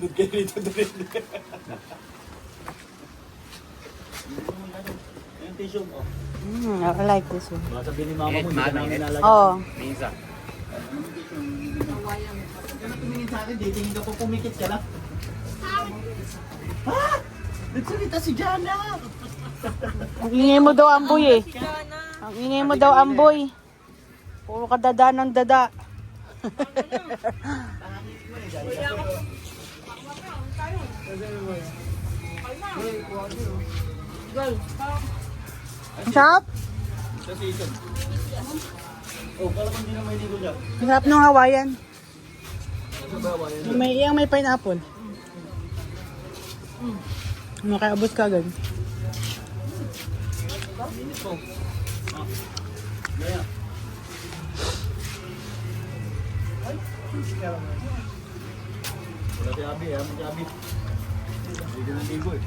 Doon kayo rito doon. Yung tissue mo. I like this one. Baka sabihin ni mama mo, hindi ka namin nilalagay. Oh. Minsan. Ano tumingin sa akin, dating ka po pumikit ka lang. Ha? Nagsalita si Jana! Ang ingay mo daw, Amboy eh. Ang ingay mo daw, Amboy. Puro ka dada ng dada. Ang sarap. Sa season. Oh, kala ko hindi na may ligo dyan. Ang sarap ng Hawaiian. Ano ba, wala yan? May pineapple. Makaabot ka agad. Minit po. Ah. Gaya. Wala si Abi, ha? Mag-Abi. Hindi ka na ligo eh.